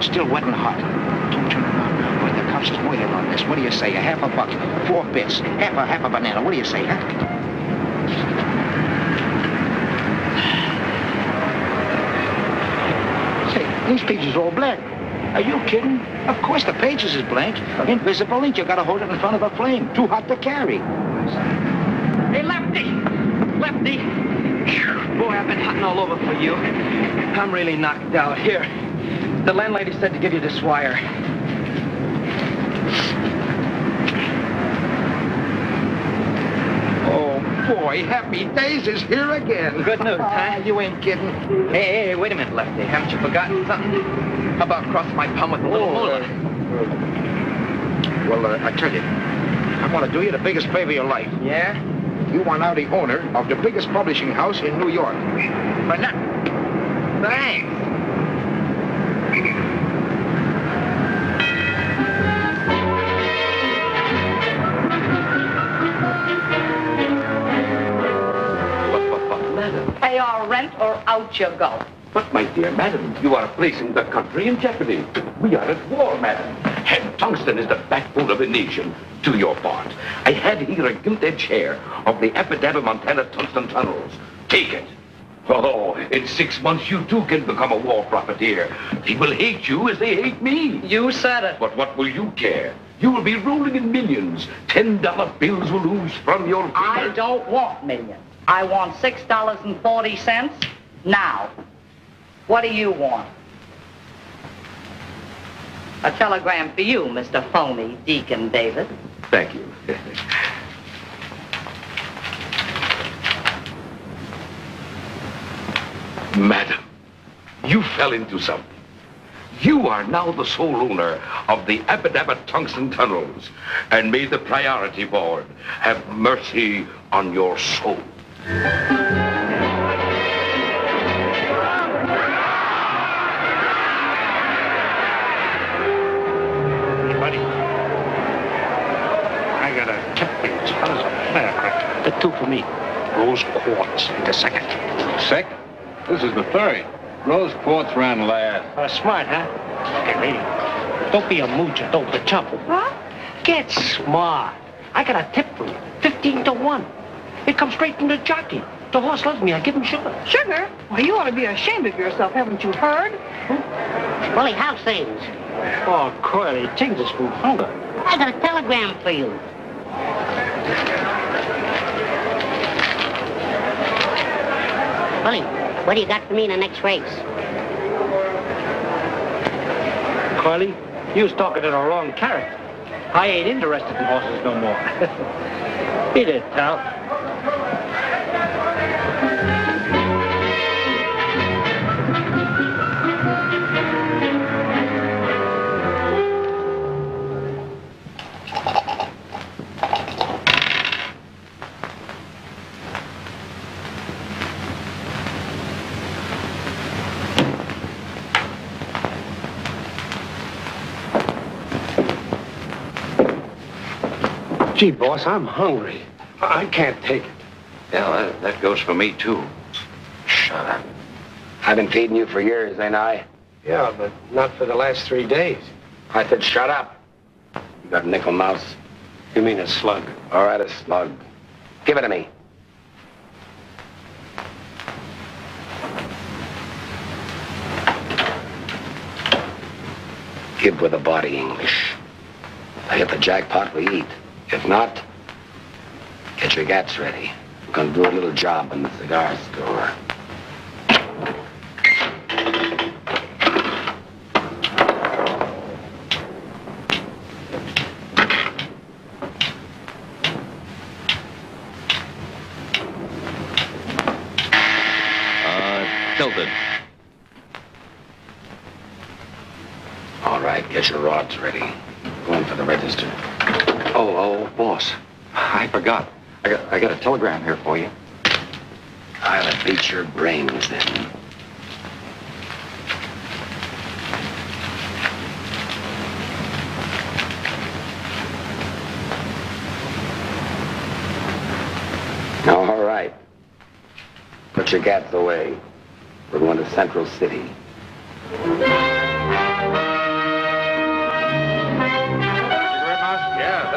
still wet and hot. Don't turn around now, boy. The cops is waiting on this. What do you say? A half a buck, 4 bits, half a banana. What do you say, huh? Say, these pages are all blank. Are you kidding? Of course the pages is blank. Invisible ink. You gotta hold it in front of a flame. Too hot to carry. Hey, Lefty! Lefty! Boy, I've been hunting all over for you. I'm really knocked out. Here, the landlady said to give you this wire. Oh, boy, Happy Days is here again. Good news, huh? You ain't kidding. Hey, wait a minute, Lefty. Haven't you forgotten something? How about crossing my palm with a little moolah? Well, I tell you, I want to do you the biggest favor of your life. Yeah? You are now the owner of the biggest publishing house in New York. But not... Thanks. Madam. Pay our rent or out you go. But, my dear madam, you are placing the country in jeopardy. We are at war, madam. And tungsten is the backbone of a nation. Do your part. I had here a gilt-edged share of the Epidaba Montana tungsten tunnels. Take it. Oh, in 6 months, you too can become a war profiteer. They will hate you as they hate me. You said it. But what will you care? You will be rolling in millions. $10 bills will ooze from your fingers. I don't want millions. I want $6.40 now. What do you want? A telegram for you, Mr. Phony Deacon David. Thank you. Madam, you fell into something. You are now the sole owner of the Epidaba Tungsten Tunnels, and may the priority board have mercy on your soul. The 2 for me. Rose quartz. The second. Second? This is the third. Rose quartz ran last. Smart, huh? Okay, lady. Don't be a moocher. Don't be chump. Huh? Get smart. I got a tip for you. 15 to 1. It comes straight from the jockey. The horse loves me. I give him sugar. Sugar? Well, you ought to be ashamed of yourself. Haven't you heard? Willie, how's things? Oh, Curly, take this food hunger. I got a telegram for you. Willie, what do you got for me in the next race? Carly, you was talking to the wrong character. I ain't interested in horses no more. Beat it, pal. Gee, boss, I'm hungry. I can't take it. Yeah, that goes for me, too. Shut up. I've been feeding you for years, ain't I? Yeah, but not for the last 3 days. I said shut up. You got nickel mouse? You mean a slug? All right, a slug. Give it to me. Give with a body, English. I hit the jackpot, we eat. If not, get your gats ready. We're gonna do a little job in the cigar store. Tilted. All right, get your rods ready. Going for the register. Oh, boss. I forgot. I got a telegram here for you. I'll beat your brains then. All right. Put your gats away. We're going to Central City.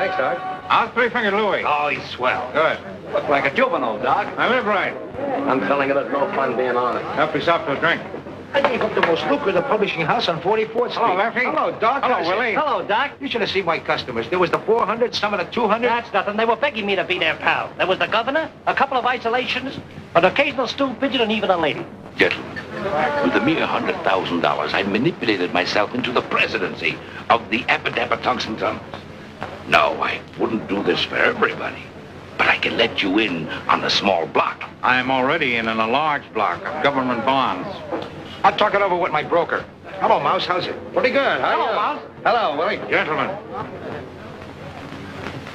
Thanks, Sarge. How's Three-Fingered Louie? Oh, he's swell. Good. Look like a juvenile, Doc. I live right. I'm telling you, there's no fun being honest. Help yourself to a drink. I gave up the most lucrative publishing house on 44th Street. Hello, Lefty. Hello, Doc. Hello, Willie. Hello, Doc. You should have seen my customers. There was the 400, some of the 200. That's nothing. They were begging me to be their pal. There was the governor, a couple of isolations, an occasional stool pigeon, and even a lady. Gentlemen, with a mere $100,000, I manipulated myself into the presidency of the Appadappa Tungsten Tunnels. No, I wouldn't do this for everybody, but I can let you in on the small block. I am already in a large block of government bonds. I'll talk it over with my broker. Hello, Mouse. How's it? Pretty good. Hello, Mouse. Hello, Willie. Gentlemen,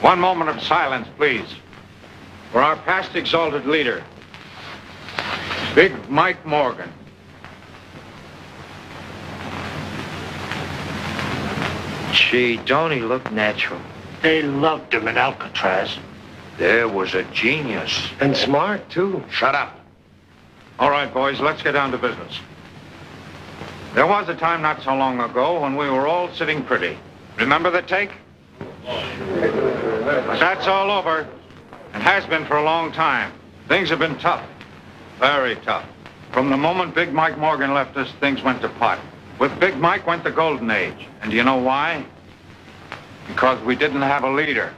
one moment of silence, please, for our past exalted leader, Big Mike Morgan. Gee, don't he look natural? They loved him in Alcatraz. There was a genius. And smart, too. Shut up. All right, boys, let's get down to business. There was a time not so long ago when we were all sitting pretty. Remember the take? But that's all over. It has been for a long time. Things have been tough. Very tough. From the moment Big Mike Morgan left us, things went to pot. With Big Mike went the golden age. And do you know why? Because we didn't have a leader.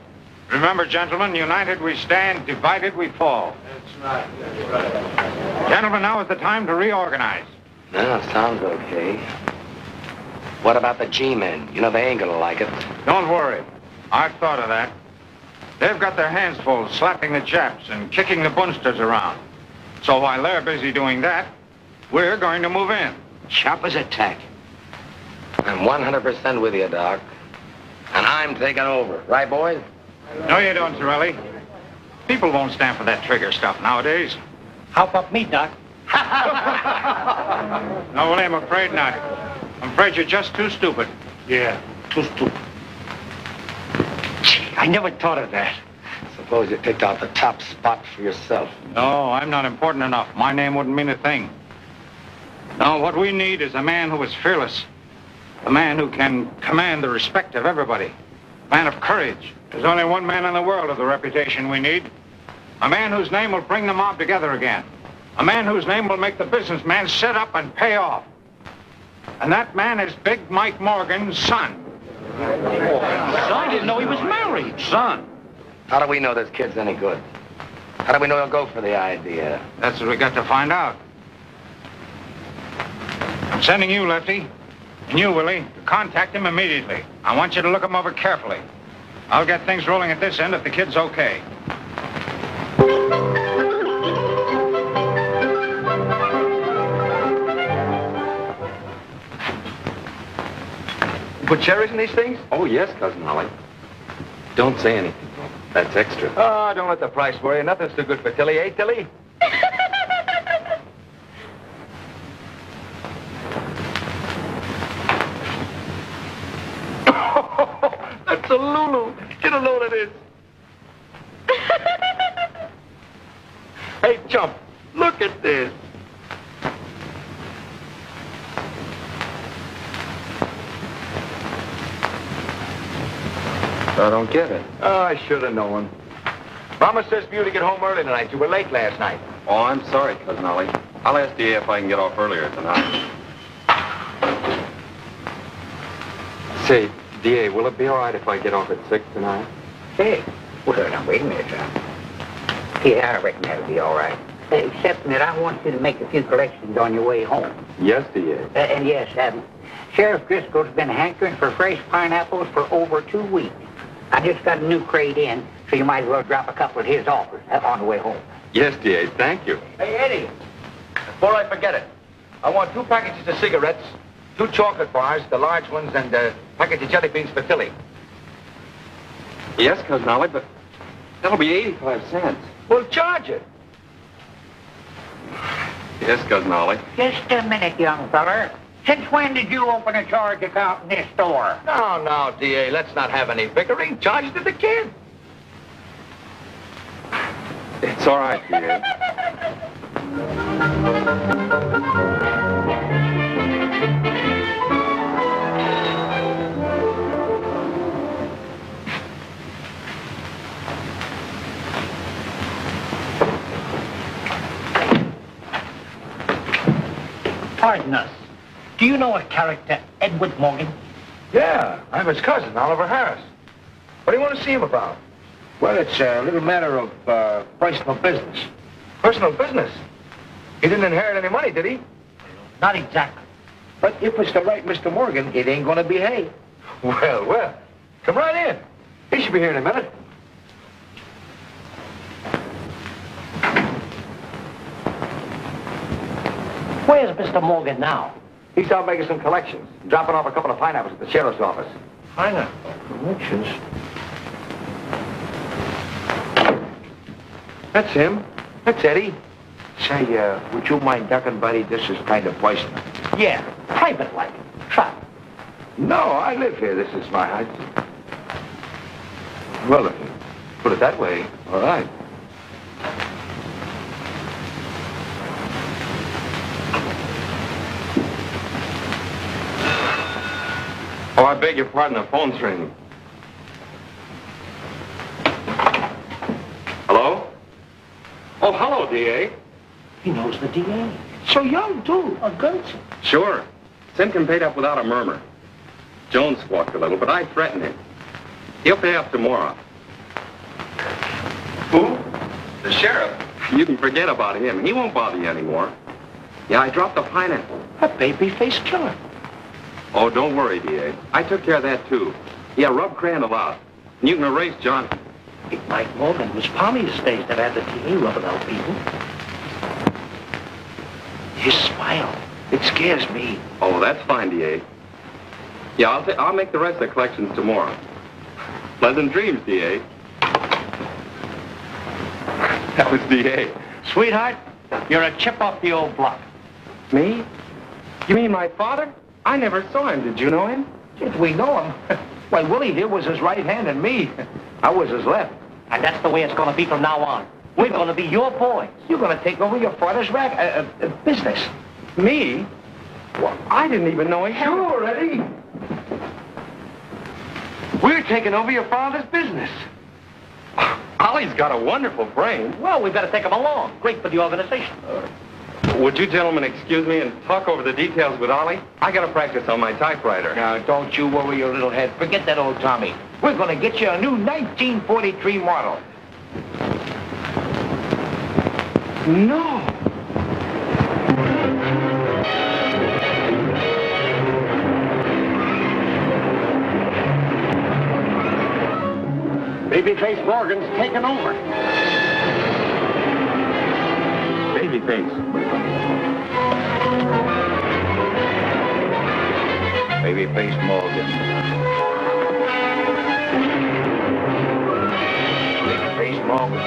Remember, gentlemen, united we stand, divided we fall. That's right. Gentlemen, now is the time to reorganize. No, sounds okay. What about the G-men? You know they ain't gonna like it. Don't worry. I've thought of that. They've got their hands full slapping the Japs and kicking the Bunsters around. So while they're busy doing that, we're going to move in. Sharp as a tack. I'm 100% with you, Doc. And I'm taking over. Right, boys? No, you don't, Torelli. People won't stand for that trigger stuff nowadays. How about me, Doc? No, Willie, I'm afraid not. I'm afraid you're just too stupid. Yeah, too stupid. Gee, I never thought of that. Suppose you picked out the top spot for yourself. No, I'm not important enough. My name wouldn't mean a thing. No, what we need is a man who is fearless. A man who can command the respect of everybody. A man of courage. There's only one man in the world of the reputation we need. A man whose name will bring the mob together again. A man whose name will make the businessman sit up and pay off. And that man is Big Mike Morgan's son. I didn't know he was married. Son. How do we know this kid's any good? How do we know he'll go for the idea? That's what we got to find out. I'm sending you, Lefty, and you, Willie, to contact him immediately. I want you to look him over carefully. I'll get things rolling at this end if the kid's okay. Put cherries in these things? Oh, yes, Cousin Ollie. Don't say anything. That's extra. Oh, don't let the price worry you. Nothing's too good for Tilly, eh, Tilly? That's a Lulu. Get a load of this. Hey, Chump, look at this. I don't get it. Oh, I should have known. Mama says for you to get home early tonight. You were late last night. Oh, I'm sorry, Cousin Ollie. I'll ask D.A. if I can get off earlier tonight. Say, D.A., will it be all right if I get off at 6 tonight? Hey, well, now, wait a minute, John. Yeah, I reckon that'll be all right. Except that I want you to make a few collections on your way home. Yes, D.A. And yes, Sheriff Driscoll's been hankering for fresh pineapples for over 2 weeks. I just got a new crate in, so you might as well drop a couple at his office on the way home. Yes, D.A., thank you. Hey, Eddie, before I forget it, I want 2 packages of cigarettes, 2 chocolate bars, the large ones, and a package of jelly beans for Tilly. Yes, Cousin Ollie, but that'll be 85 cents. Well, charge it. Yes, Cousin Ollie. Just a minute, young feller. Since when did you open a charge account in this store? No, D.A., let's not have any bickering. Charge it to the kid. It's all right, D.A. Pardon us. Do you know a character, Edward Morgan? Yeah, I'm his cousin, Oliver Harris. What do you want to see him about? Well, it's a little matter of personal business. Personal business? He didn't inherit any money, did he? Not exactly. But if it's the right Mr. Morgan, it ain't gonna be hay. Well, come right in. He should be here in a minute. Where's Mr. Morgan now? He's out making some collections, dropping off a couple of pineapples at the sheriff's office. Pineapple collections? That's him. That's Eddie. Say, would you mind ducking, buddy? This is kind of personal. Yeah, private like. Try. No, I live here. This is my house. Well, if you put it that way, all right. Oh, I beg your pardon, the phone's ringing. Hello? Oh, hello, D.A. He knows the DA. So young, too. A gunsel. Sure. Simpkin paid up without a murmur. Jones squawked a little, but I threatened him. He'll pay up tomorrow. Who? The sheriff. You can forget about him. He won't bother you anymore. Yeah, I dropped the pineapple. A baby-faced killer. Oh, don't worry, D.A. I took care of that, too. Yeah, rub Crandall out. And you can erase John. Big Mike Morgan was palmy these days that had the DA rubbing out people. His smile, it scares me. Oh, that's fine, D.A. Yeah, I'll make the rest of the collections tomorrow. Pleasant dreams, D.A. That was D.A. Sweetheart, you're a chip off the old block. Me? You mean my father? I never saw him. Did you know him? If we know him. Why, Willie here was his right hand and me. I was his left. And that's the way it's going to be from now on. We're going to be your boys. You're going to take over your father's business. Me? Well, I didn't even know he had... Sure, Eddie. We're taking over your father's business. Ollie's got a wonderful brain. Well, we better take him along. Great for the organization. Would you gentlemen excuse me and talk over the details with Ollie? I got to practice on my typewriter. Now, don't you worry your little head. Forget that old Tommy. We're going to get you a new 1943 model. No. Babyface Morgan's taken over. Babyface. Babyface Morgan. Babyface Morgan.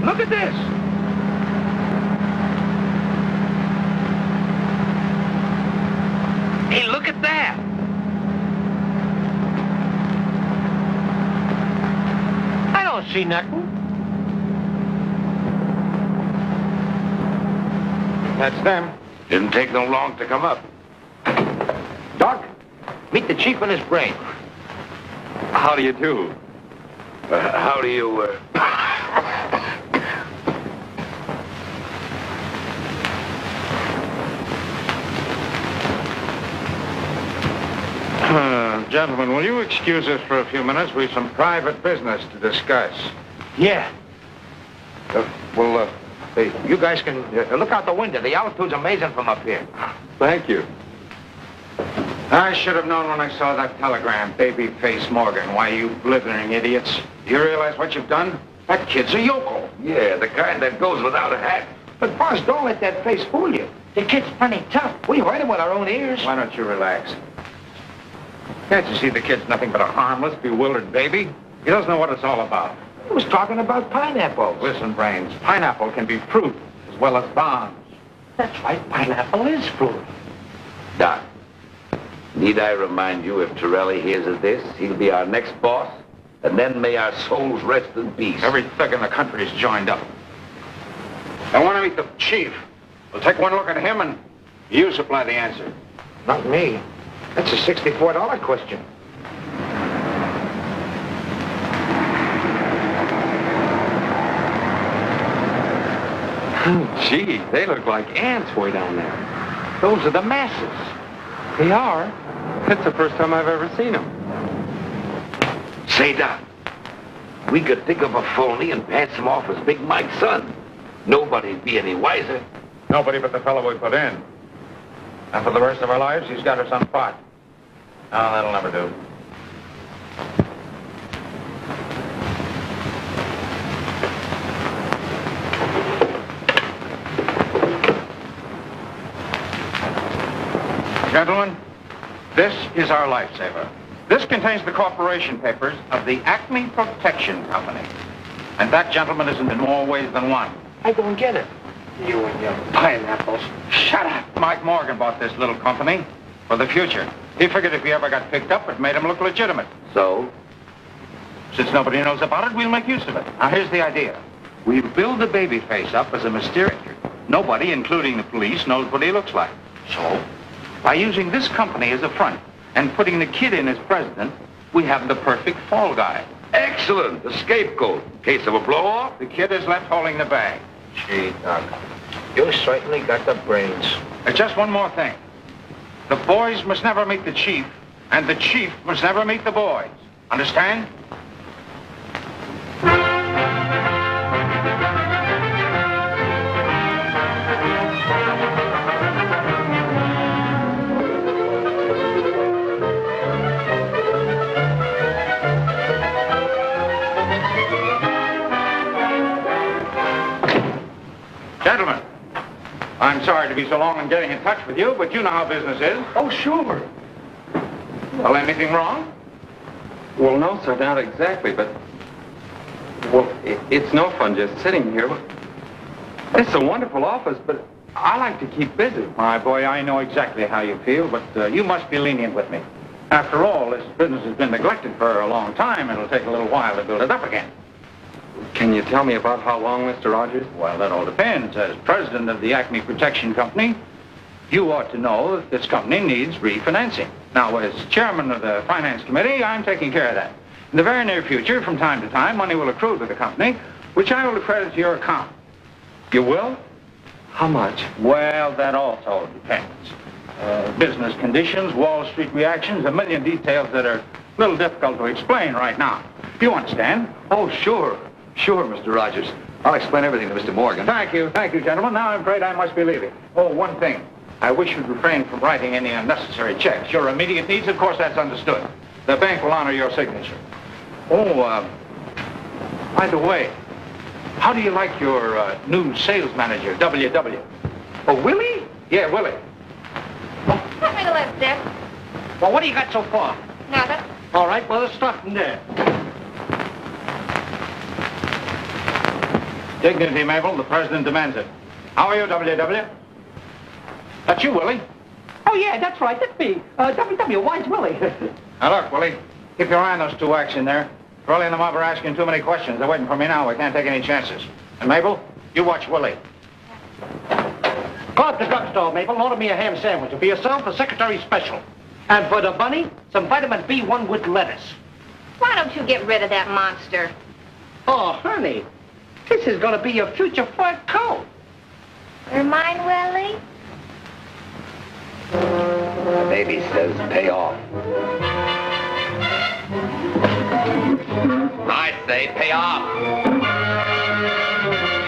Look at this. Hey, look at that. I don't see nothing. That's them. Didn't take no long to come up. Doc, meet the chief and his brain. How do you do? How do you, Gentlemen, will you excuse us for a few minutes? We've some private business to discuss. Yeah. Hey, you guys can look out the window. The altitude's amazing from up here. Thank you. I should have known when I saw that telegram, Babyface Morgan. Why, you blithering idiots. You realize what you've done? That kid's a yokel. Yeah, the kind that goes without a hat. But, boss, don't let that face fool you. The kid's plenty tough. We heard him with our own ears. Why don't you relax? Can't you see the kid's nothing but a harmless, bewildered baby? He doesn't know what it's all about. He was talking about pineapples. Listen, Brains, pineapple can be fruit as well as bombs. That's right, pineapple is fruit. Doc, need I remind you, if Torelli hears of this, he'll be our next boss, and then may our souls rest in peace. Every thug in the country's joined up. I want to meet the chief. We'll take one look at him, and you supply the answer. Not me. That's a $64 question. Gee, they look like ants way down there. Those are the masses. They are. It's the first time I've ever seen them. Say, Doc, we could think of a phony and pass him off as Big Mike's son. Nobody'd be any wiser. Nobody but the fellow we put in. And for the rest of our lives, he's got us on pot. Oh, that'll never do. Gentlemen, this is our lifesaver. This contains the corporation papers of the Acme Protection Company. And that gentleman isn't in more ways than one. I don't get it. You and your pineapples. Shut up. Mike Morgan bought this little company for the future. He figured if he ever got picked up, it made him look legitimate. So? Since nobody knows about it, we'll make use of it. Now, here's the idea. We'll build the baby face up as a mysterious. Nobody, including the police, knows what he looks like. So, by using this company as a front and putting the kid in as president, we have the perfect fall guy. Excellent. The scapegoat. In case of a blow-off. The kid is left holding the bag. Gee, Doc, you certainly got the brains. Just one more thing. The boys must never meet the chief, and the chief must never meet the boys. Understand? Gentlemen, I'm sorry to be so long in getting in touch with you, but you know how business is. Oh, sure. Well, anything wrong? Well, no, sir, not exactly, but... Well, it's no fun just sitting here. It's a wonderful office, but I like to keep busy. My boy, I know exactly how you feel, but you must be lenient with me. After all, this business has been neglected for a long time. It'll take a little while to build it up again. Can you tell me about how long, Mr. Rogers? Well, that all depends. As president of the Acme Protection Company, you ought to know that this company needs refinancing. Now, as chairman of the finance committee, I'm taking care of that. In the very near future, from time to time, money will accrue to the company, which I will credit to your account. You will? How much? Well, that also depends. Business conditions, Wall Street reactions, a million details that are a little difficult to explain right now. You understand? Oh, sure. Sure, Mr. Rogers. I'll explain everything to Mr. Morgan. Thank you, gentlemen. Now I'm afraid I must be leaving. Oh, one thing. I wish you'd refrain from writing any unnecessary checks. Your immediate needs, of course, that's understood. The bank will honor your signature. Oh, by the way, how do you like your new sales manager, W.W.? Oh, Willie? Yeah, Willie. Let me the left, Dick. Well, what do you got so far? Nothing. All right, well, let's start from there. Dignity, Mabel. The president demands it. How are you, W.W.? That's you, Willie. Oh, yeah, that's right. That's me. W.W., why's Willie? Now, look, Willie. Keep your eye on those two acts in there. Curly and the mob are asking too many questions. They're waiting for me now. We can't take any chances. And, Mabel, you watch Willie. Go up to the drugstore, Mabel, and order me a ham sandwich. And for yourself, a secretary special. And for the bunny, some vitamin B1 with lettuce. Why don't you get rid of that monster? Oh, honey, this is going to be your future fur coat. You're mine, Willie? The baby says pay off. I say pay off.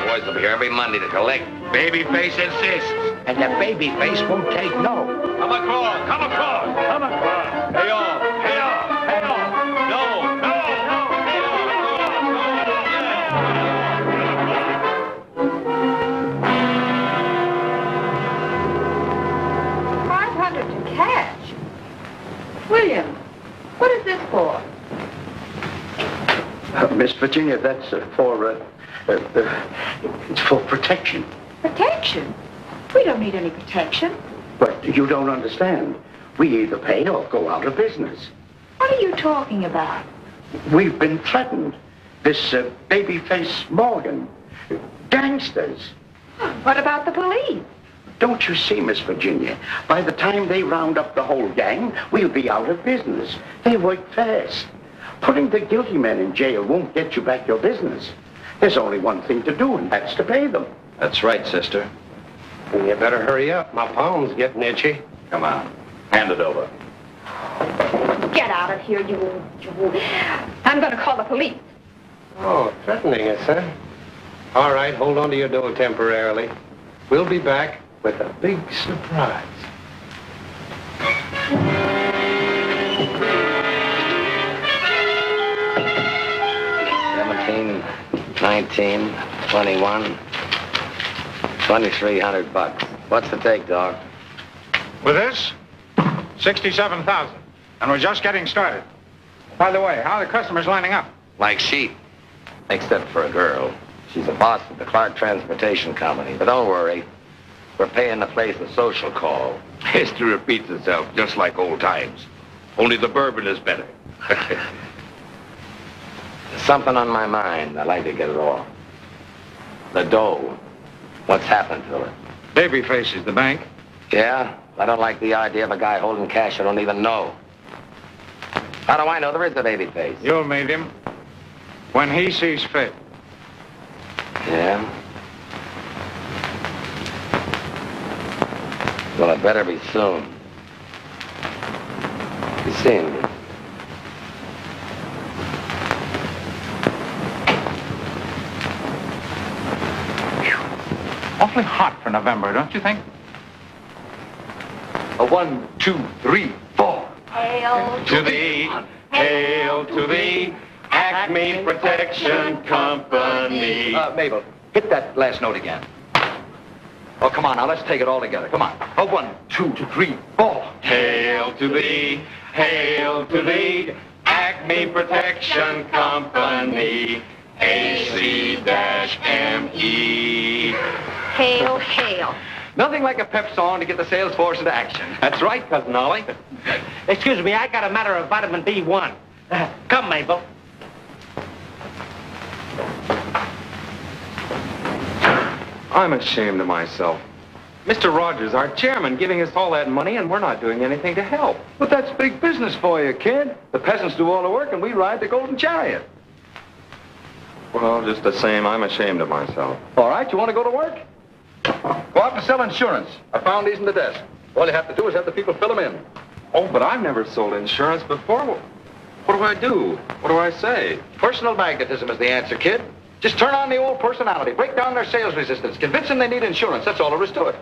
Boys will be here every Monday to collect. Babyface insists. And the baby face won't take no. Come across, come across, come across. Pay off, pay off, pay off. No, no, no, pay off. $500 to cash. William, what is this for? Miss Virginia, that's it's for protection. Protection? We don't need any protection. But you don't understand. We either pay or go out of business. What are you talking about? We've been threatened. This babyface Morgan. Gangsters. What about the police? Don't you see, Miss Virginia? By the time they round up the whole gang, we'll be out of business. They work fast. Putting the guilty men in jail won't get you back your business. There's only one thing to do, and that's to pay them. That's right, sister. You better hurry up. My palm's getting itchy. Come on. Hand it over. Get out of here, you. I'm going to call the police. Oh, threatening us, huh? All right, hold on to your dough temporarily. We'll be back with a big surprise. $17, $19, $21, $2,300. What's the take, dog? With this, 67,000. And we're just getting started. By the way, how are the customers lining up? Like sheep. Except for a girl. She's the boss of the Clark Transportation Company. But don't worry. We're paying the place a social call. History repeats itself just like old times. Only the bourbon is better. There's something on my mind. I'd like to get it off. The dough. What's happened to it? Babyface is the bank. Yeah? I don't like the idea of a guy holding cash I don't even know. How do I know there is a baby face? You'll meet him when he sees fit. Yeah? Well, it better be soon. You seeing me? Awfully hot for November, don't you think? A 1, 2, 3, 4. Hail To thee, hail to thee, Acme Protection Company. Mabel, hit that last note again. Oh, come on, now let's take it all together. Come on. A 1, 2, 3, 4. Hail to thee, Acme Protection Company, AC-ME. Hail, hail. Nothing like a pep song to get the sales force into action. That's right, Cousin Ollie. Excuse me, I got a matter of vitamin B1. Come, Mabel. I'm ashamed of myself. Mr. Rogers, our chairman, giving us all that money, and we're not doing anything to help. But that's big business for you, kid. The peasants do all the work and we ride the golden chariot. Well, just the same, I'm ashamed of myself. All right, you want to go to work? Go out and sell insurance. I found these in the desk. All you have to do is have the people fill them in. Oh, but I've never sold insurance before. What do I do? What do I say? Personal magnetism is the answer, kid. Just turn on the old personality. Break down their sales resistance. Convince them they need insurance. That's all there is to it.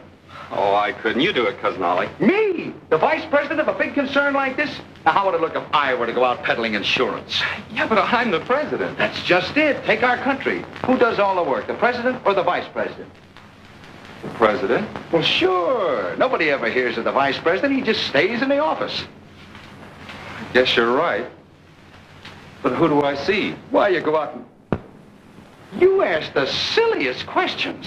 Oh, I couldn't. You do it, Cousin Ollie. Me? The vice president of a big concern like this? Now, how would it look if I were to go out peddling insurance? Yeah, but I'm the president. That's just it. Take our country. Who does all the work, the president or the vice president? The president? Well, sure. Nobody ever hears of the vice president. He just stays in the office. Guess you're right. But who do I see? Why, you go out and... You ask the silliest questions.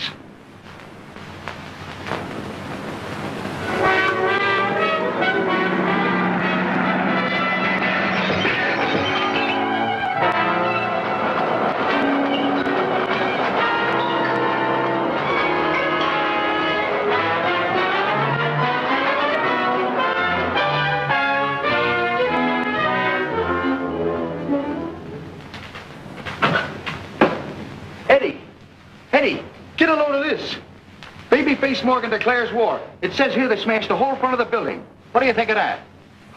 Eddie, get a load of this. Babyface Morgan declares war. It says here they smashed the whole front of the building. What do you think of that?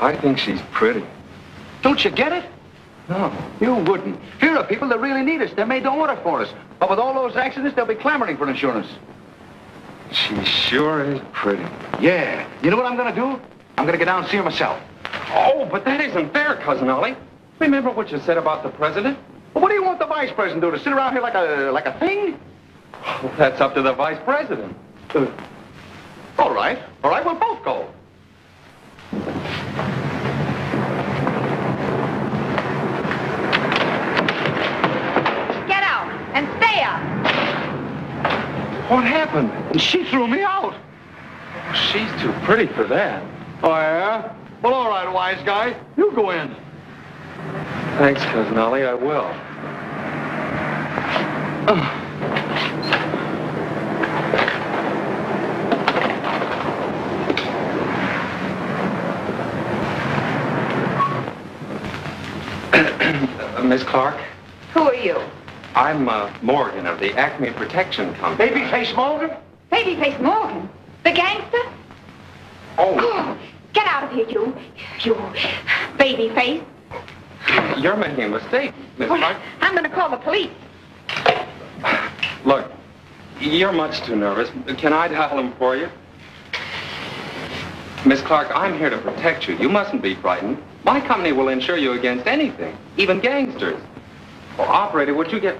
I think she's pretty. Don't you get it? No. You wouldn't. Here are people that really need us. They made the order for us. But with all those accidents, they'll be clamoring for insurance. She sure is pretty. Yeah. You know what I'm going to do? I'm going to get down and see her myself. Oh, but that isn't fair, Cousin Ollie. Remember what you said about the president? Well, what do you want the vice president to do? To sit around here like a thing? Well, that's up to the vice president. All right. All right, we'll both go. Get out and stay out. What happened? She threw me out. She's too pretty for that. Oh, yeah? Well, all right, wise guy. You go in. Thanks, Cousin Ollie, I will. Miss Clark? Who are you? I'm Morgan of the Acme Protection Company. Babyface Morgan? Babyface Morgan? The gangster? Oh, Get out of here, you babyface. you're making a mistake, Miss Clark. I'm going to call the police. Look, you're much too nervous. Can I dial him for you? Miss Clark, I'm here to protect you. You mustn't be frightened. My company will insure you against anything, even gangsters. Well, operator, would you get...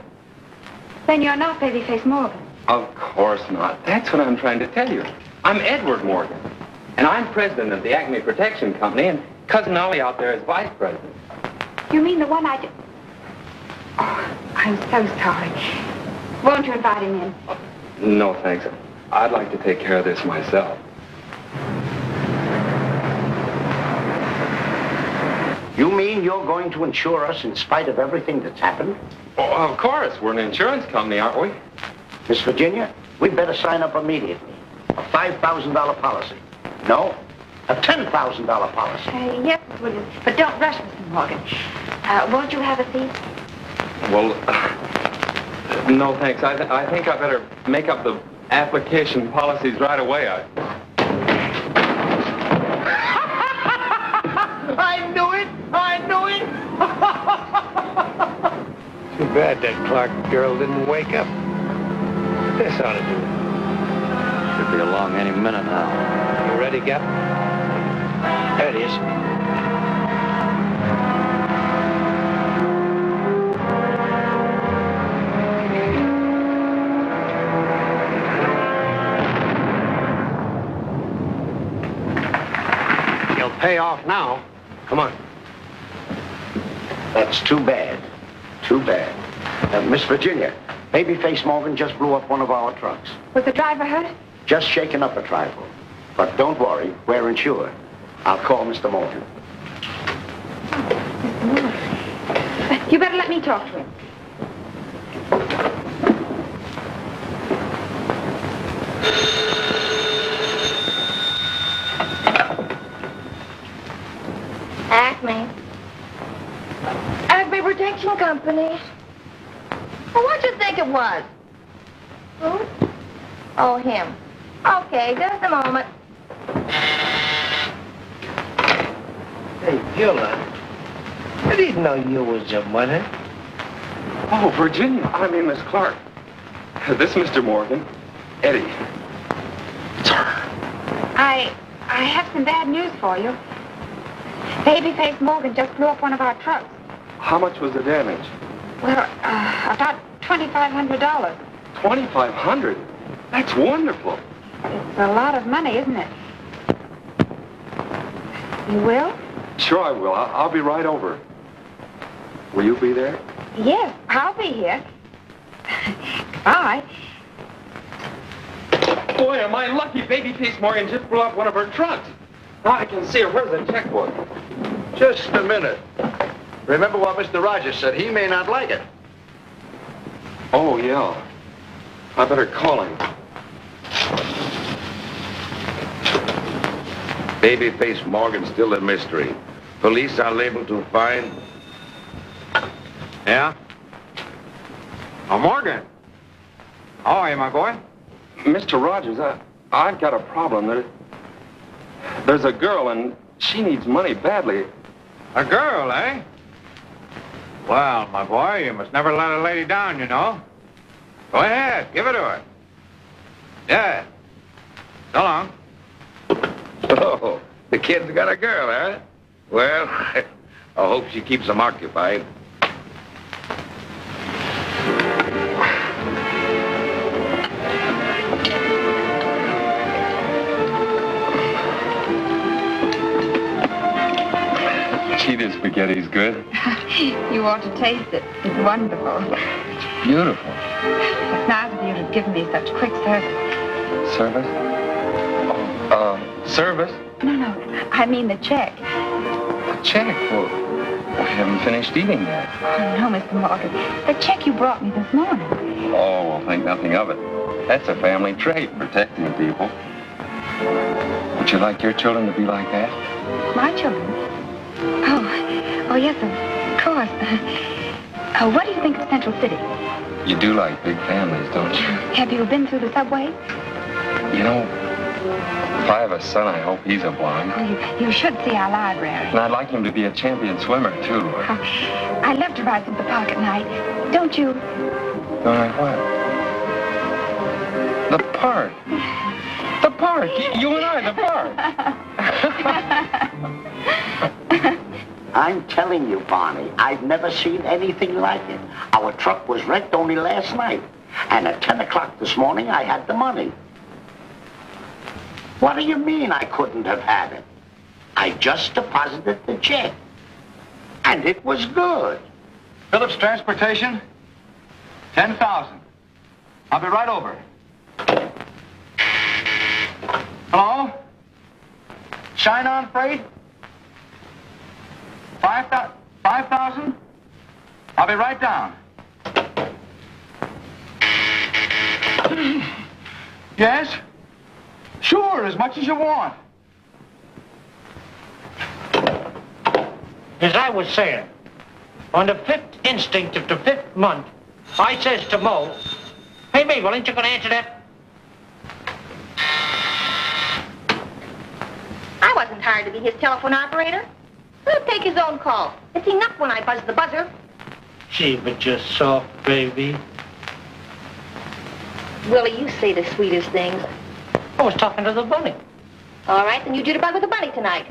Then you're not Babyface Morgan. Of course not. That's what I'm trying to tell you. I'm Edward Morgan, and I'm president of the Acme Protection Company, and Cousin Ollie out there is vice president. You mean the one I did? Oh, I'm so sorry. Won't you invite him in? No, thanks. I'd like to take care of this myself. You mean you're going to insure us in spite of everything that's happened? Oh, of course. We're an insurance company, aren't we? Miss Virginia, we'd better sign up immediately. A $5,000 policy. No, a $10,000 policy. Yes, Miss Williams, but don't rush, Mr. Morgan. Won't you have a seat? Well, no, thanks. I think I better make up the application policies right away. I knew it! I knew it! Too bad that Clark girl didn't wake up. This ought to do it. Should be along any minute now. You ready, Cap? There it is. He'll pay off now. Come on. That's too bad. Too bad. Miss Virginia, Babyface Morgan just blew up one of our trucks. Was the driver hurt? Just shaken up a trifle. But don't worry, we're insured. I'll call Mr. Morgan. Mr. Morgan. You better let me talk to him. Acme. Acme Protection Company. Well, what'd you think it was? Who? Oh, him. Okay, just a moment. Hey, Gilla, I didn't know you was a mother. Oh, Virginia. I mean, Miss Clark. This Mr. Morgan. Eddie. It's her. I have some bad news for you. Babyface Morgan just blew up one of our trucks. How much was the damage? Well, about $2,500. $2,500? That's wonderful. It's a lot of money, isn't it? You will? Sure I will. I'll be right over. Will you be there? Yes, I'll be here. Goodbye. Boy, am I lucky. Babyface Morgan just blew up one of her trucks. Now I can see her. Where's the checkbook? Just a minute. Remember what Mr. Rogers said. He may not like it. Oh, yeah. I better call him. Babyface Morgan's still a mystery. Police are able to find... Yeah? Oh, Morgan. How are you, my boy? Mr. Rogers, I've got a problem. There's a girl, and she needs money badly. A girl, eh? Well, my boy, you must never let a lady down, you know. Go ahead, give it to her. Yeah. So long. Oh, the kid's got a girl, huh? Well, I hope she keeps him occupied. Gee, this spaghetti's good. You ought to taste it. It's wonderful. It's beautiful. It's nice of you to give me such quick service. Service? Service? No, I mean the check. A check? Well, we haven't finished eating yet. Oh, no, Mr. Morgan. The check you brought me this morning. Oh, well, think nothing of it. That's a family trait, protecting people. Would you like your children to be like that? My children? Oh, yes, of course. What do you think of Central City? You do like big families, don't you? Have you been through the subway? You know, if I have a son, I hope he's a blonde. You should see our library. And I'd like him to be a champion swimmer, too. I love to ride through the park at night. Don't you? Don't I what? The park. The park. You and I, the park. I'm telling you, Barney, I've never seen anything like it. Our truck was wrecked only last night. And at 10 o'clock this morning, I had the money. What do you mean I couldn't have had it? I just deposited the check. And it was good. Phillips Transportation, 10,000. I'll be right over. Hello? Shine On Freight? 5,000? I'll be right down. Yes? Sure, as much as you want. As I was saying, on the 5th instinct of the 5th month, I says to Mo, hey, Mabel, ain't you going to answer that? I wasn't hired to be his telephone operator. He'll take his own call. It's enough when I buzz the buzzer. Gee, but you're soft, baby. Willie, you say the sweetest things. I was talking to the bunny. All right, then you do the bug with the bunny tonight.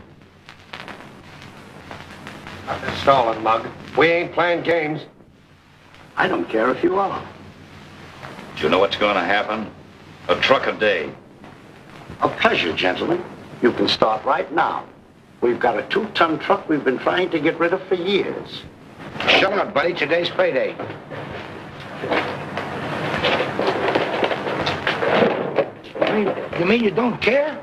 Stalling, Mug. We ain't playing games. I don't care if you are. Do you know what's going to happen? A truck a day. A pleasure, gentlemen. You can start right now. We've got a 2-ton truck we've been trying to get rid of for years. Shut up, buddy. Today's payday. You mean you don't care?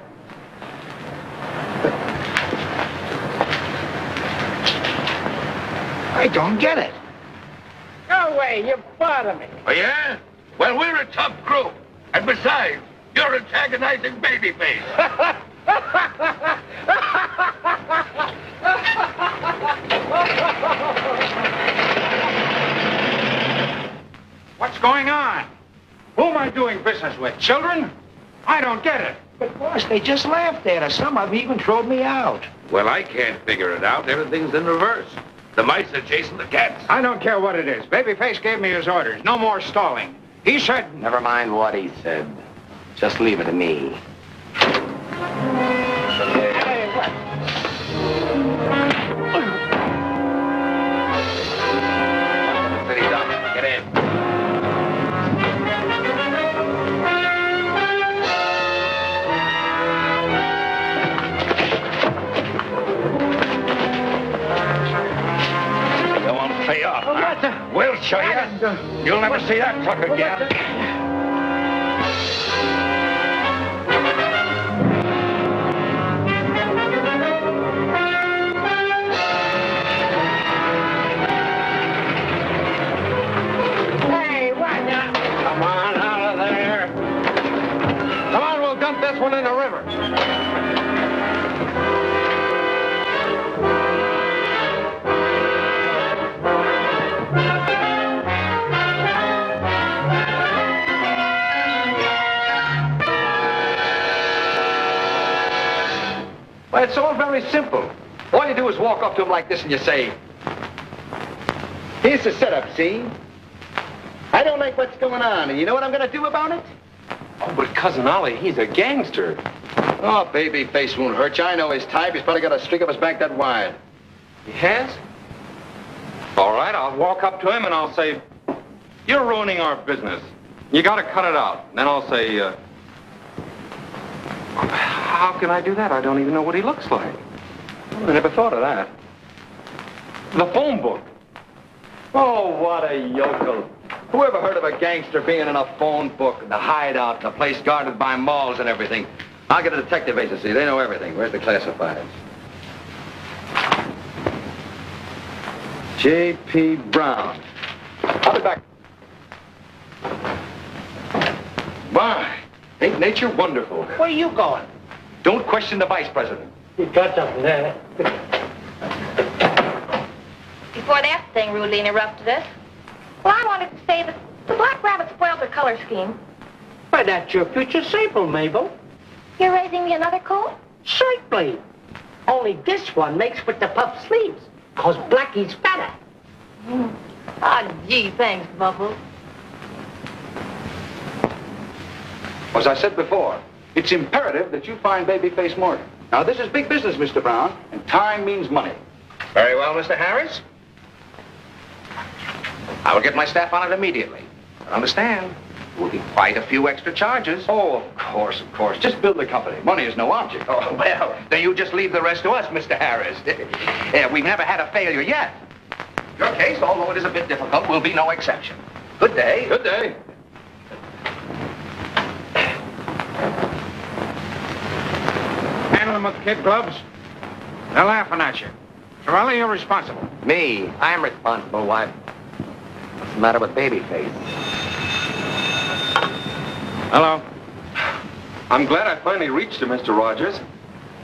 I don't get it. No way, you bother me. Oh, yeah? Well, we're a tough crew. And besides, you're antagonizing Babyface. What's going on? Who am I doing business with? Children? I don't get it. But, boss, they just laughed at us. Some of them even throwed me out. Well, I can't figure it out. Everything's in reverse. The mice are chasing the cats. I don't care what it is. Babyface gave me his orders. No more stalling. He said... Never mind what he said. Just leave it to me. Hey, what? City Doc, get in. Go on, pay off. Oh, what the... We'll show you. You'll never see that truck again. Hey, what now? Come on, out of there. Come on, we'll dump this one in the river. Well, it's all very simple. All you do is walk up to him like this and you say, here's the setup, see? I don't like what's going on, and you know what I'm going to do about it? Oh, but Cousin Ollie, he's a gangster. Oh, Babyface won't hurt you. I know his type. He's probably got a streak up his back that wide. He has? All right, I'll walk up to him and I'll say, you're ruining our business. You got to cut it out. Then I'll say, how can I do that? I don't even know what he looks like. I never thought of that. The phone book. Oh, what a yokel. Who ever heard of a gangster being in a phone book, the hideout, the place guarded by malls and everything? I'll get a detective agency. They know everything. Where's the classifieds? J.P. Brown. I'll be back. My, ain't nature wonderful? Where are you going? Don't question the vice president. You got something there. Before that thing rudely interrupted us, Well, I wanted to say that the Black Rabbit spoiled their color scheme. Why, that's your future sable, Mabel. You're raising me another colt? Certainly. Only this one makes with the puff sleeves, 'cause Blackie's fatter. Ah, gee, thanks, Bubbles. As I said before, it's imperative that you find Babyface Morgan. Now, this is big business, Mr. Brown, and time means money. Very well, Mr. Harris. I will get my staff on it immediately. But understand, there will be quite a few extra charges. Oh, of course, of course. Just build the company. Money is no object. Oh, well, then you just leave the rest to us, Mr. Harris. We've never had a failure yet. Your case, although it is a bit difficult, will be no exception. Good day. Good day. Handle them with kid gloves. They're laughing at you. Torelli, you're responsible. Me? I'm responsible. Why? What's the matter with Babyface? Hello. I'm glad I finally reached you, Mr. Rogers.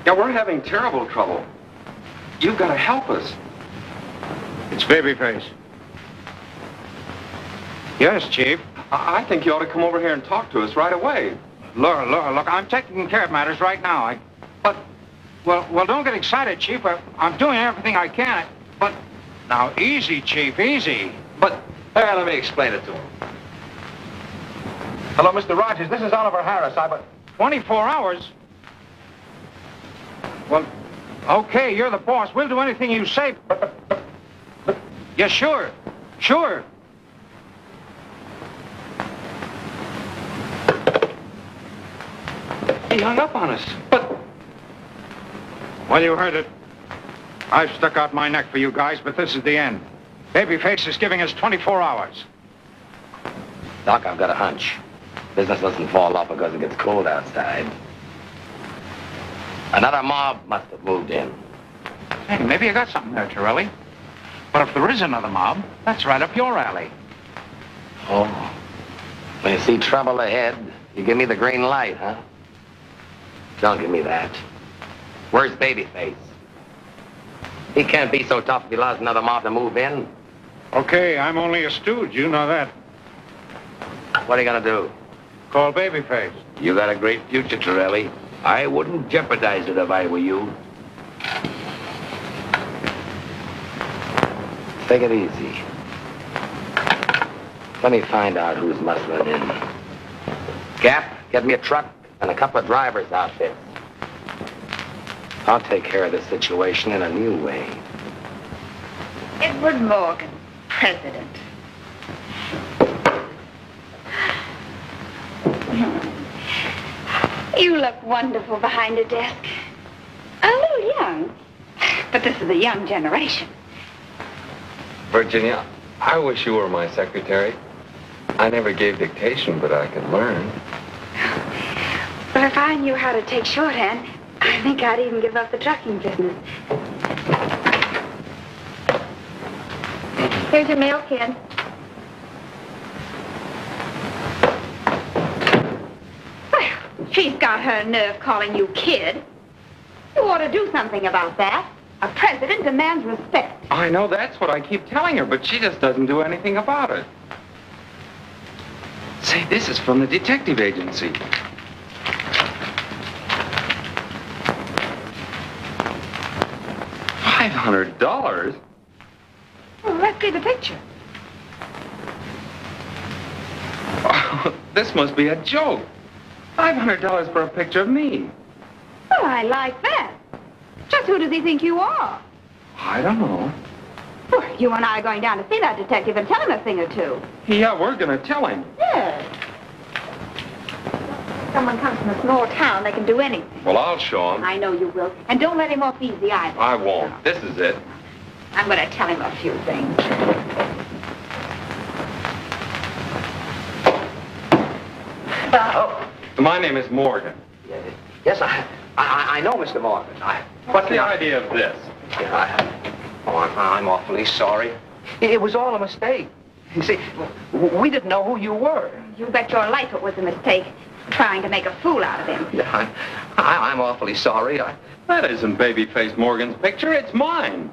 Yeah, we're having terrible trouble. You've got to help us. It's Babyface. Yes, Chief. I think you ought to come over here and talk to us right away. Laura, look, I'm taking care of matters right now. Well, don't get excited, Chief. I'm doing everything I can. But, now, easy, Chief, easy. But, let me explain it to him. Hello, Mr. Rogers. This is Oliver Harris. 24 hours? Well, okay, you're the boss. We'll do anything you say. Yeah, sure. Sure. He hung up on us. But... Well, you heard it. I've stuck out my neck for you guys, but this is the end. Babyface is giving us 24 hours. Doc, I've got a hunch. Business doesn't fall off because it gets cold outside. Another mob must have moved in. Hey, maybe you got something there, Torelli. But if there is another mob, that's right up your alley. Oh. When you see trouble ahead, you give me the green light, huh? Don't give me that. Where's Babyface? He can't be so tough if he allows another mob to move in. Okay, I'm only a stooge. You know that. What are you gonna do? Call Babyface. You got a great future, Torelli. I wouldn't jeopardize it if I were you. Take it easy. Let me find out who's muscling in. Gap, get me a truck and a couple of driver's outfits. I'll take care of this situation in a new way. Edward Morgan, president. You look wonderful behind a desk. A little young, but this is a young generation. Virginia, I wish you were my secretary. I never gave dictation, but I could learn. But if I knew how to take shorthand, I think I'd even give up the trucking business. Here's your mail, kid. Well, she's got her nerve calling you kid. You ought to do something about that. A president demands respect. I know that's what I keep telling her, but she just doesn't do anything about it. Say, this is from the detective agency. $500? Well, let's see the picture. Oh, this must be a joke. $500 for a picture of me. Well, I like that. Just who does he think you are? I don't know. Well, you and I are going down to see that detective and tell him a thing or two. Yeah, we're gonna tell him. Yes. Someone comes from a small town, they can do anything. Well, I'll show him. I know you will. And don't let him off easy either. I won't. This is it. I'm going to tell him a few things. My name is Morgan. Yes, I know, Mr. Morgan. What's the idea of this? I'm awfully sorry. It was all a mistake. You see, we didn't know who you were. You bet your life it was a mistake, trying to make a fool out of him. Yeah, I'm awfully sorry. That isn't Babyface Morgan's picture. It's mine.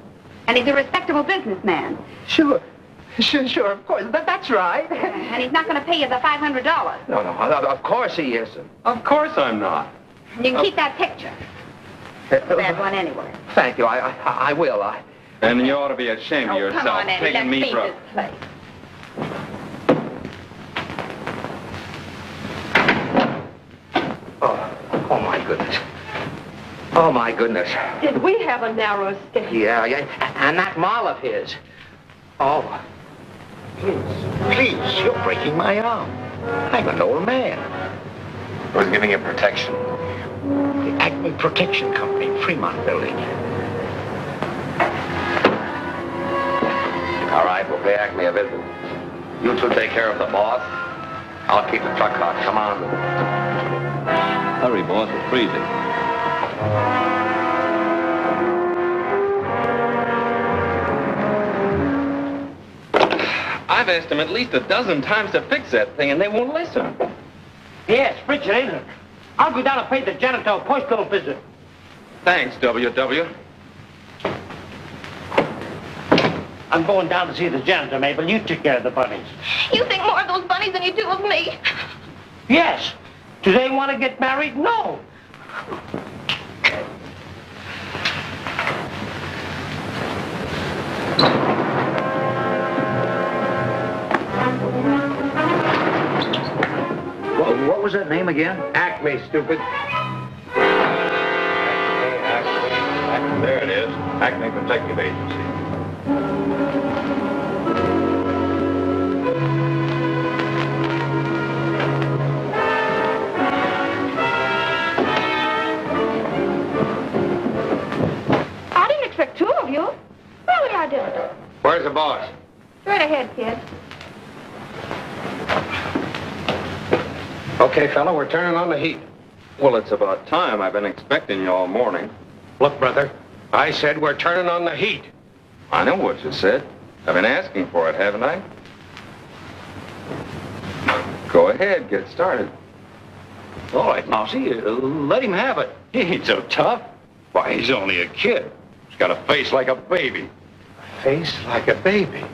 And he's a respectable businessman. Sure. Sure, of course. That's right. And he's not going to pay you the $500. No, of course he isn't. Of course I'm not. You can keep that picture. That one anyway. Thank you. I will. And you ought to be ashamed of Oh, yourself, come on, Eddie. taking Let's me see for a... this place. Oh, my goodness. Oh, my goodness. Did we have a narrow escape? Yeah. And that mall of his. Oh. Please, you're breaking my arm. I'm an old man. Who's giving you protection? The Acme Protection Company, Fremont Building. All right, we'll pay Acme a visit. You two take care of the boss. I'll keep the truck hot. Come on. Hurry, boss. It's freezing. I've asked them at least a dozen times to fix that thing, and they won't listen. Yes, frigid, ain't it? I'll go down and pay the janitor a postal visit. Thanks, W.W. I'm going down to see the janitor, Mabel. You take care of the bunnies. You think more of those bunnies than you do of me. Yes. Do they want to get married? No. What was that name again? Acme, stupid. Acme. There it is. Acme Protective Agency. I didn't expect two of you. Really, I didn't. Where's the boss? Straight ahead, kid. Okay, fella, we're turning on the heat. Well, it's about time. I've been expecting you all morning. Look, brother, I said we're turning on the heat. I know what you said. I've been asking for it, haven't I? Go ahead, get started. All right, Mousy, let him have it. He ain't so tough. Why, he's only a kid. He's got a face like a baby. Face like a baby.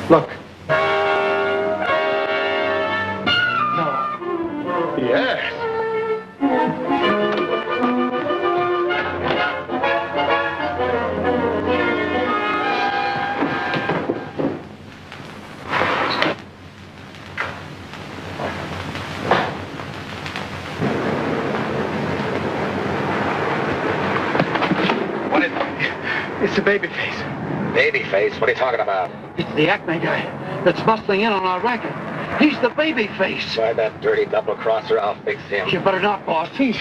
Look. No. Yes. What is... It's the baby face. Babyface? What are you talking about? It's the Acme guy that's bustling in on our racket. He's the baby face. Why, that dirty double-crosser, I'll fix him. You better not, boss. He's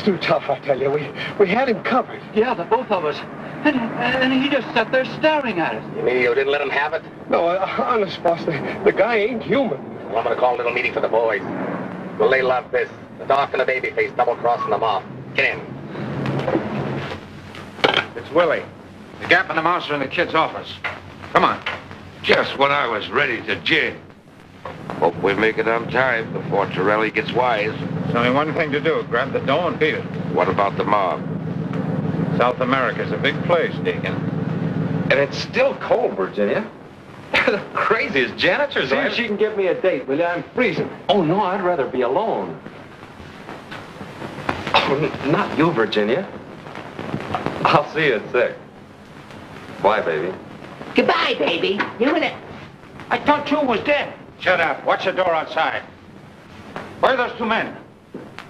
too tough, I tell you. We had him covered. Yeah, the both of us. And he just sat there staring at us. You mean you didn't let him have it? No, honest, boss, the guy ain't human. Well, I'm gonna call a little meeting for the boys. Will they love this? The doc and the babyface double-crossing them off. Get in. It's Willie. The Gap and the Mouse are in the kid's office. Come on. Just when I was ready to jig. Hope we make it on time before Torelli gets wise. There's only one thing to do. Grab the dough and beat it. What about the mob? South America's a big place, Deacon. And it's still cold, Virginia. The craziest janitors. See if she can give me a date, will you? I'm freezing. Oh, no, I'd rather be alone. Oh, not you, Virginia. I'll see you at 6. Bye, baby. Goodbye, baby. You and it. I thought you was dead. Shut up. Watch the door outside. Where are those two men?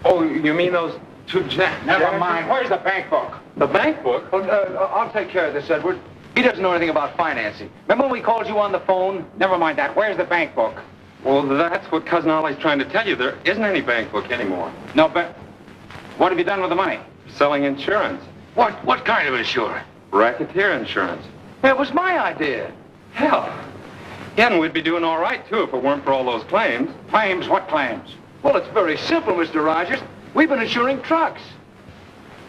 Oh, you mean those two Never mind. Where's the bank book? The bank book? I'll take care of this, Edward. He doesn't know anything about financing. Remember when we called you on the phone? Never mind that. Where's the bank book? Well, that's what Cousin Ollie's trying to tell you. There isn't any bank book anymore. No, but what have you done with the money? Selling insurance. What kind of insurance? Racketeer insurance. It was my idea. Hell. Yeah, and we'd be doing all right, too, if it weren't for all those claims. Claims? What claims? Well, it's very simple, Mr. Rogers. We've been insuring trucks.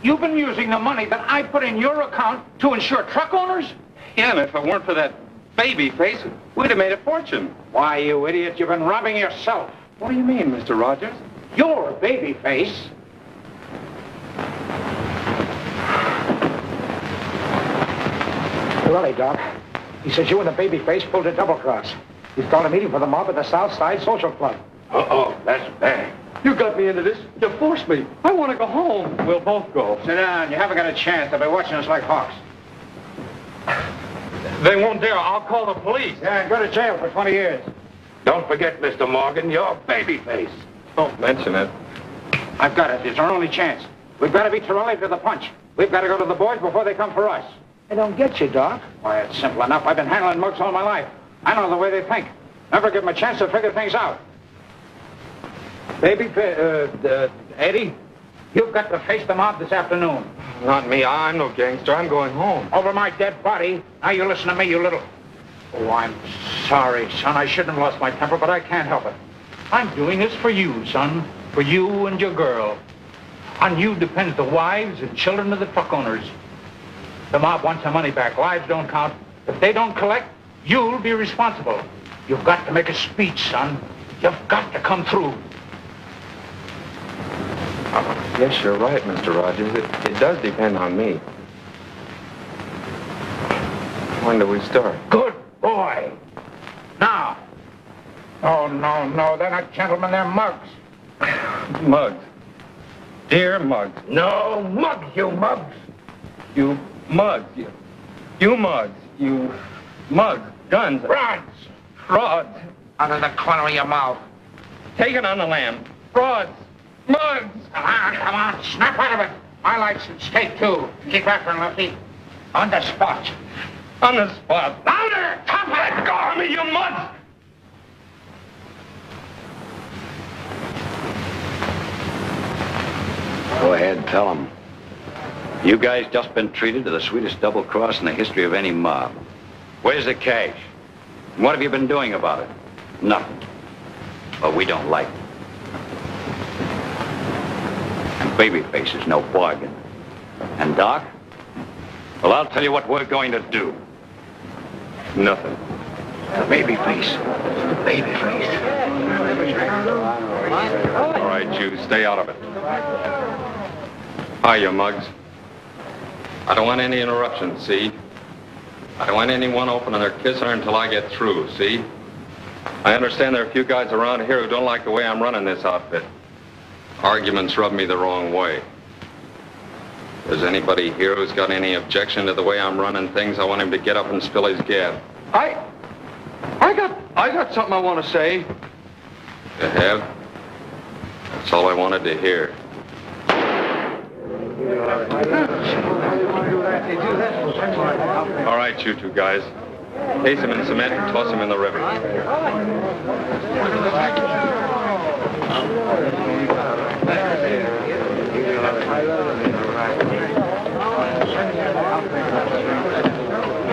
You've been using the money that I put in your account to insure truck owners? Yeah, and if it weren't for that baby face, we'd have made a fortune. Why, you idiot, you've been robbing yourself. What do you mean, Mr. Rogers? You're a baby face. Willie, Doc, He says you and the babyface pulled a double cross. He's got a meeting for the mob at the South Side Social Club. Uh-oh, that's bad. You got me into this. You forced me. I want to go home. We'll both go. Sit down. You haven't got a chance. They'll be watching us like hawks. They won't dare. I'll call the police. Yeah, and go to jail for 20 years. Don't forget, Mr. Morgan, your babyface. Don't mention it. I've got it. It's our only chance. We've got to beat Torelli to the punch. We've got to go to the boys before they come for us. I don't get you, Doc. Why, it's simple enough. I've been handling mugs all my life. I know the way they think. Never give them a chance to figure things out. Eddie, you've got to face the mob this afternoon. Not me. I'm no gangster. I'm going home. Over my dead body. Now you listen to me, you little... Oh, I'm sorry, son. I shouldn't have lost my temper, but I can't help it. I'm doing this for you, son. For you and your girl. On you depends the wives and children of the truck owners. The mob wants their money back. Lives don't count. If they don't collect, you'll be responsible. You've got to make a speech, son. You've got to come through. Yes, you're right, Mr. Rogers. It does depend on me. When do we start? Good boy. Now. Oh, no. They're not gentlemen. They're mugs. Mugs. Dear Mugs. No, mugs, you mugs. You mugs. You mugs. You mugs. Guns. Rods. Rods. Out of the corner of your mouth. Take it on the lam. Rods. Mugs. Come on. Snap out of it. My life's at stake, too. Keep after him, Lefty. On the spot. On the spot. Louder! Top it! Let go of me, you mugs! Go ahead, tell them. You guys just been treated to the sweetest double cross in the history of any mob. Where's the cash? And what have you been doing about it? Nothing. But we don't like it. And Babyface is no bargain. And Doc? Well, I'll tell you what we're going to do. Nothing. The Babyface. The Babyface. All right, you stay out of it. Hi, you mugs. I don't want any interruptions, see? I don't want anyone opening their kisser until I get through, see? I understand there are a few guys around here who don't like the way I'm running this outfit. Arguments rub me the wrong way. If there's anybody here who's got any objection to the way I'm running things, I want him to get up and spill his gab. I got something I want to say. You have? That's all I wanted to hear. All right, you two guys. Case him in cement and toss him in the river.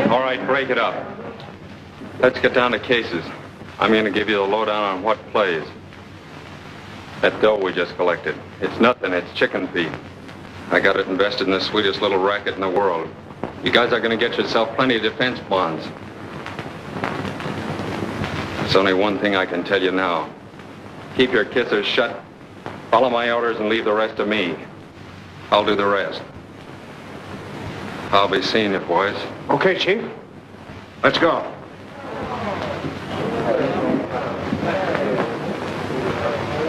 All right, break it up. Let's get down to cases. I'm going to give you the lowdown on what plays. That dough we just collected. It's nothing. It's chicken feed. I got it invested in the sweetest little racket in the world. You guys are going to get yourself plenty of defense bonds. There's only one thing I can tell you now. Keep your kissers shut, follow my orders, and leave the rest to me. I'll do the rest. I'll be seeing you, boys. Okay, Chief. Let's go.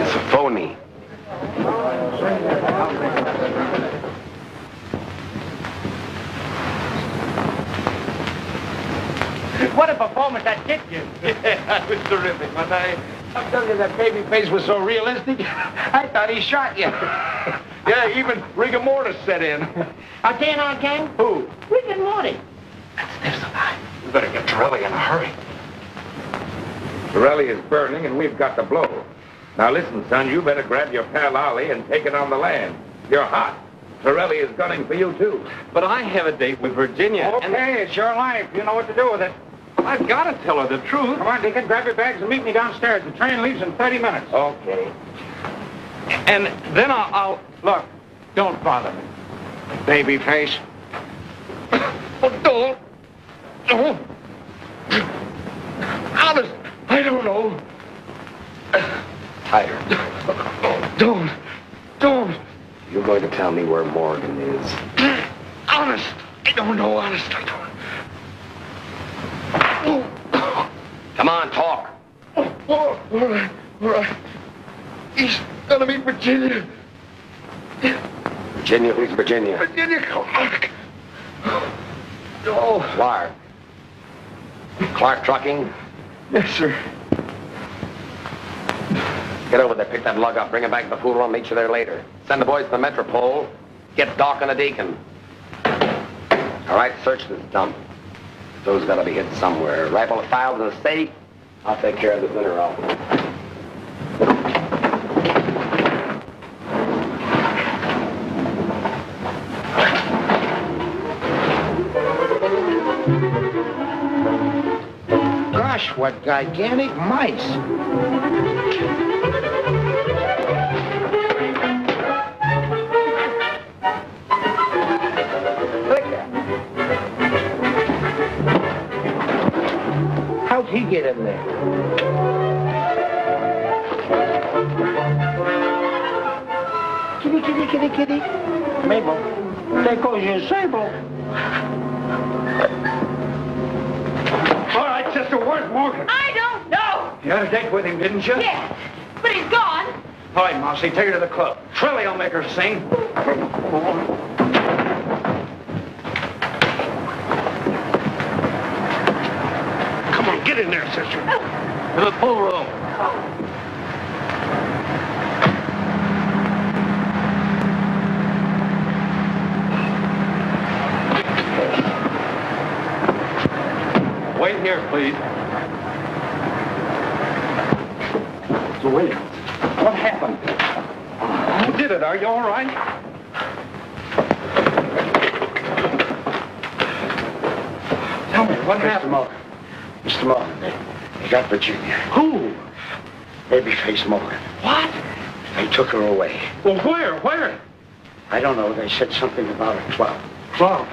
It's a phony. What a performance that did you. Yeah, that was terrific, wasn't I? I'm telling you, that baby face was so realistic, I thought he shot you. Yeah, even rigor mortis set in. I'll tell you now, gang. Who? Rick and Morty. We better get Torelli in a hurry. Torelli is burning, and we've got to blow. Now listen, son, you better grab your pal Ollie and take it on the land. You're hot. Torelli is gunning for you, too. But I have a date with Virginia. Okay, it's your life. You know what to do with it. I've got to tell her the truth. Come on, Deacon, grab your bags and meet me downstairs. The train leaves in 30 minutes. Okay. And then I'll... Look, don't bother me. Baby face. Oh, don't. Honest, I don't know. Tired. Don't. You're going to tell me where Morgan is. Honest, I don't know. Honest, I don't. Come on, talk. All right. He's gonna meet Virginia. Virginia? Who's Virginia? Virginia Clark. Oh. Clark. Clark Trucking? Yes, sir. Get over there, pick that lug up, bring him back to the pool room, meet you there later. Send the boys to the Metropole. Get Doc and a deacon. All right, search this dump. Those gotta be hid somewhere. Rifle the files in the safe. I'll take care of the dinner off. Gosh, what gigantic mice. How'd he get in there? Kitty. Mabel, there goes your sable. All right, sister, where's Morgan? I don't know. You had a date with him, didn't you? Yes, but he's gone. All right, Mousy, take her to the club. Trilly will make her sing. Come on, get in there, sister. To the pool room. Wait here, please. So wait. What happened? Who did it? Are you all right? Tell me, what happened? Mr. Morgan, they got Virginia. Who? Babyface Morgan. What? They took her away. Well, where? Where? I don't know. They said something about a club. Club.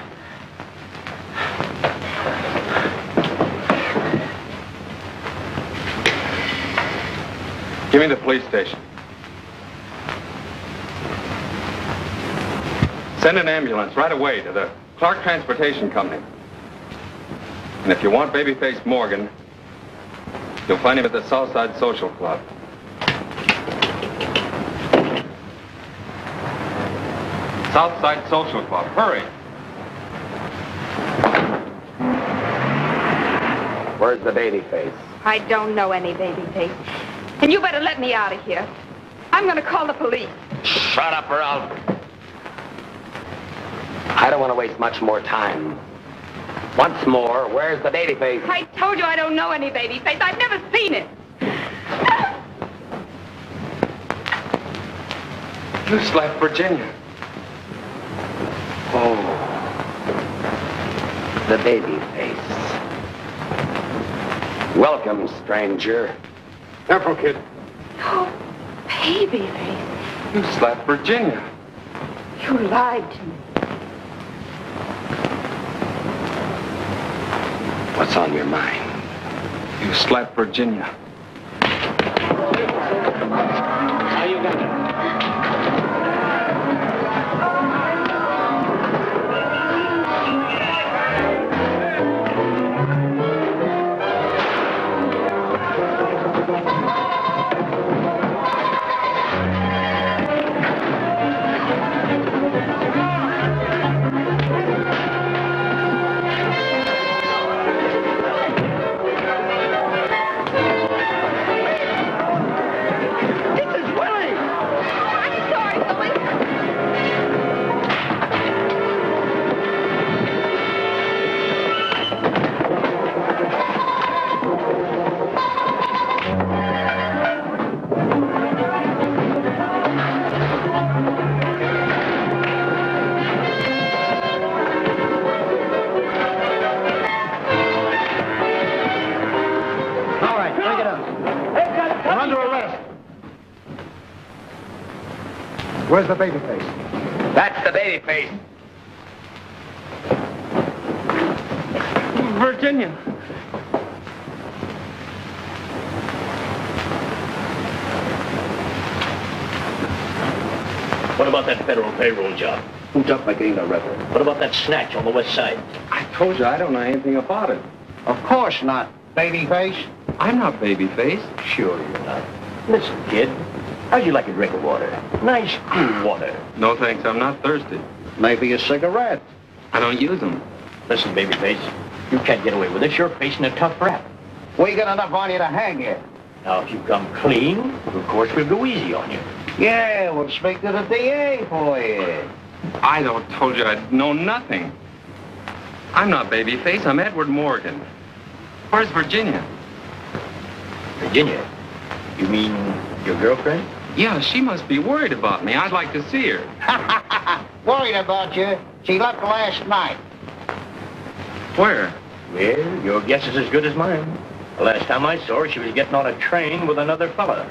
Give me the police station. Send an ambulance right away to the Clark Transportation Company. And if you want Babyface Morgan, you'll find him at the Southside Social Club. Southside Social Club. Hurry. Where's the Babyface? I don't know any Babyface. And you better let me out of here. I'm going to call the police. Shut up, or I'll... I don't want to waste much more time. Once more, where's the Babyface? I told you I don't know any Babyface. I've never seen it. You slapped Virginia. Oh, the Babyface. Welcome, stranger. Careful, kid. Oh, Babyface. You slapped Virginia. You lied to me. What's on your mind? You slapped Virginia. How you got it? Where's the Babyface? That's the Babyface. Virginia. What about that federal payroll job? Who's up by getting the record? What about that snatch on the west side? I told you I don't know anything about it. Of course not, babyface. I'm not babyface. Sure you're not. Listen, kid. How'd you like a drink of water? Nice, cool water. No thanks, I'm not thirsty. Maybe a cigarette. I don't use them. Listen, babyface. You can't get away with this. You're facing a tough rap. We got enough on you to hang you. Now, if you come clean, of course we'll go easy on you. Yeah, we'll speak to the DA for you. I don't told you I know nothing. I'm not babyface, I'm Edward Morgan. Where's Virginia? Virginia? You mean your girlfriend? Yeah, she must be worried about me. I'd like to see her. Worried about you? She left last night. Where? Well, your guess is as good as mine. The last time I saw her, she was getting on a train with another fella.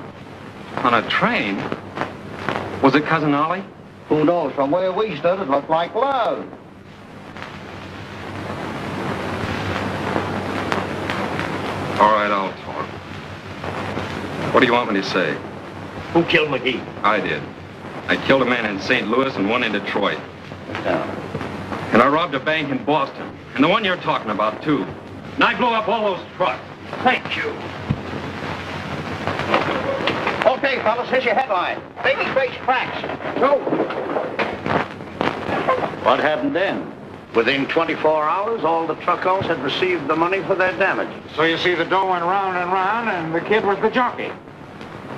On a train? Was it Cousin Ollie? Who knows? From where we stood, it looked like love. All right, I'll talk. What do you want me to say? Who killed McGee? I did. I killed a man in St. Louis and one in Detroit. Now, And I robbed a bank in Boston. And the one you're talking about, too. And I blew up all those trucks. thank you. Okay, fellas, here's your headline. Babyface cracks. Go. What happened then? Within 24 hours, all the truck owners had received the money for their damages. So you see, the dough went round and round, and the kid was the jockey.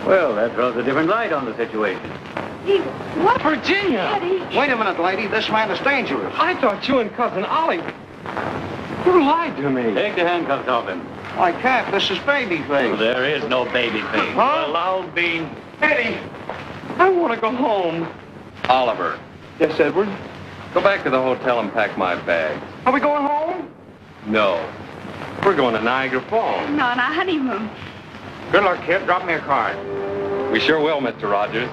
Well, that throws a different light on the situation. What? Virginia! Eddie. Wait a minute, lady. This man is dangerous. I thought you and Cousin Ollie... You lied to me. Take the handcuffs off him. I can't. This is Babyface. There is no baby face. Huh? Allow being... Eddie, I want to go home. Oliver. Yes, Edward? Go back to the hotel and pack my bags. Are we going home? No. We're going to Niagara Falls. No, on our honeymoon. Good luck, kid. Drop me a card. We sure will, Mr. Rogers.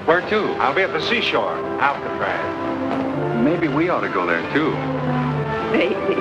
Where to? I'll be at the seashore, Alcatraz. Maybe we ought to go there, too. Baby,